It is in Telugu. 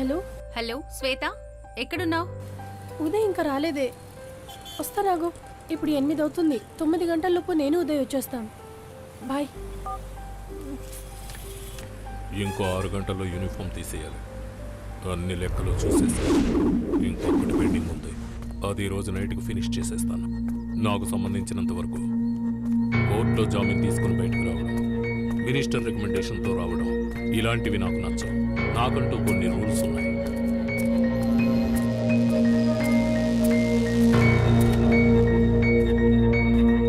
హలో హలో శ్వేత, ఎక్కడున్నావు? ఉదయ్ ఇంకా రాలేదే. వస్తారాగు. ఇప్పుడు 8 అవుతుంది. 9 గంటలలోపు నేను ఉదయ్ వచ్చేస్తాం. బాయ్. ఇంకో 6 గంటల్లో యూనిఫామ్ తీసేయాలి. అన్ని లెక్కలు చూసేసాను. ఇంకొకటి పెండింగ్ ఉంది. అది రోజు నైట్కి ఫినిష్ చేసేస్తాను. నాకు సంబంధించినంత వరకు కోర్టులో జామీన్ తీసుకుని బయటకు రావడం, మినిస్టర్ రికమెండేషన్తో రావడం, ఇలాంటివి నాకు నచ్చవు. నాకంటూ కొన్ని రూల్స్ ఉన్నాయి.